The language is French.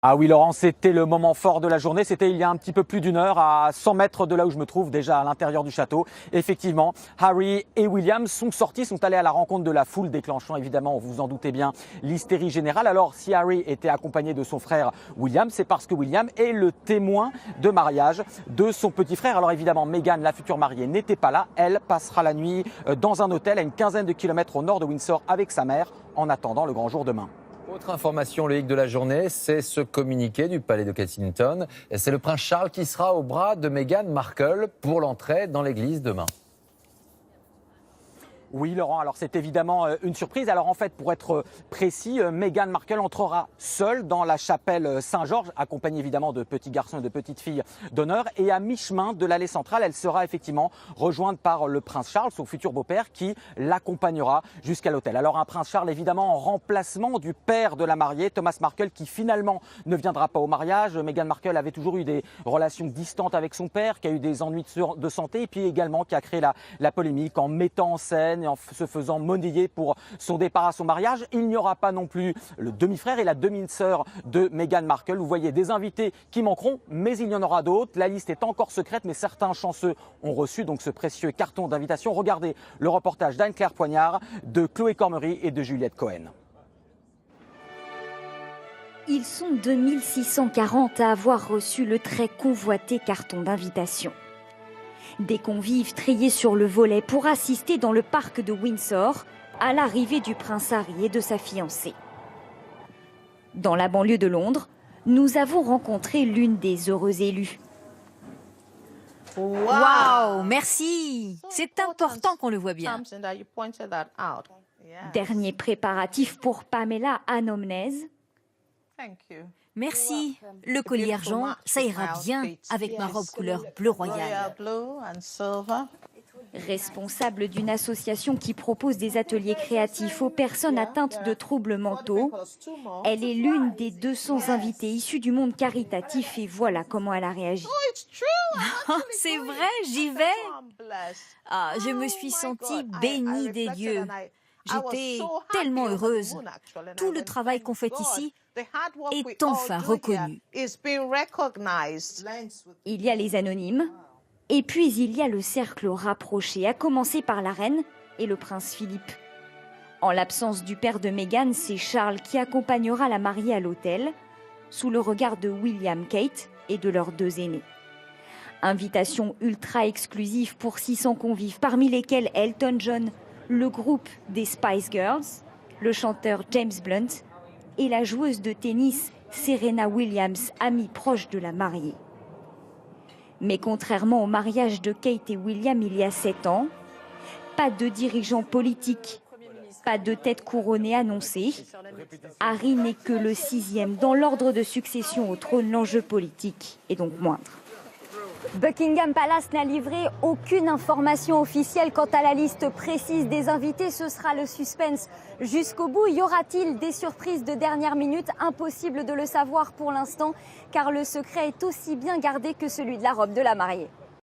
Ah oui Laurent, c'était le moment fort de la journée, c'était il y a un petit peu plus d'une heure à 100 mètres de là où je me trouve, déjà à l'intérieur du château. Effectivement, Harry et William sont sortis, sont allés à la rencontre de la foule, déclenchant évidemment, vous vous en doutez bien, l'hystérie générale. Alors si Harry était accompagné de son frère William, c'est parce que William est le témoin de mariage de son petit frère. Alors évidemment, Meghan, la future mariée, n'était pas là. Elle passera la nuit dans un hôtel à une quinzaine de kilomètres au nord de Windsor avec sa mère en attendant le grand jour demain. Autre information, Loïc, de la journée, c'est ce communiqué du palais de Kensington. C'est le prince Charles qui sera au bras de Meghan Markle pour l'entrée dans l'église demain. Oui Laurent, alors c'est évidemment une surprise. Alors en fait, pour être précis, Meghan Markle entrera seule dans la chapelle Saint-Georges, accompagnée évidemment de petits garçons et de petites filles d'honneur. Et à mi-chemin de l'allée centrale, elle sera effectivement rejointe par le prince Charles, son futur beau-père, qui l'accompagnera jusqu'à l'hôtel. Alors un prince Charles évidemment en remplacement du père de la mariée, Thomas Markle, qui finalement ne viendra pas au mariage. Meghan Markle avait toujours eu des relations distantes avec son père, qui a eu des ennuis de santé et puis également qui a créé la polémique en mettant en scène et en se faisant monnayer pour son départ à son mariage. Il n'y aura pas non plus le demi-frère et la demi-sœur de Meghan Markle. Vous voyez des invités qui manqueront, mais il y en aura d'autres. La liste est encore secrète, mais certains chanceux ont reçu donc ce précieux carton d'invitation. Regardez le reportage d'Anne-Claire Poignard, de Chloé Cormery et de Juliette Cohen. Ils sont 2640 à avoir reçu le très convoité carton d'invitation. Des convives triés sur le volet pour assister dans le parc de Windsor à l'arrivée du prince Harry et de sa fiancée. Dans la banlieue de Londres, nous avons rencontré l'une des heureuses élues. Waouh, merci. C'est important qu'on le voit bien. Dernier préparatif pour Pamela Annomnez. Merci. Le collier argent, ça ira bien avec ma robe couleur bleu royal. Responsable d'une association qui propose des ateliers créatifs aux personnes atteintes de troubles mentaux, elle est l'une des 200 invités issus du monde caritatif et voilà comment elle a réagi. C'est vrai, j'y vais. Ah, je me suis sentie bénie des dieux. J'étais tellement heureuse. Tout le travail qu'on fait ici est enfin reconnu. Il y a les anonymes, et puis il y a le cercle rapproché, à commencer par la reine et le prince Philippe. En l'absence du père de Meghan, c'est Charles qui accompagnera la mariée à l'hôtel, sous le regard de William, Kate et de leurs deux aînés. Invitation ultra exclusive pour 600 convives, parmi lesquels Elton John, le groupe des Spice Girls, le chanteur James Blunt et la joueuse de tennis Serena Williams, amie proche de la mariée. Mais contrairement au mariage de Kate et William il y a 7 ans, pas de dirigeants politiques, pas de tête couronnée annoncée. Harry n'est que le 6e dans l'ordre de succession au trône. L'enjeu politique est donc moindre. Buckingham Palace n'a livré aucune information officielle quant à la liste précise des invités. Ce sera le suspense jusqu'au bout. Y aura-t-il des surprises de dernière minute? Impossible de le savoir pour l'instant, car le secret est aussi bien gardé que celui de la robe de la mariée.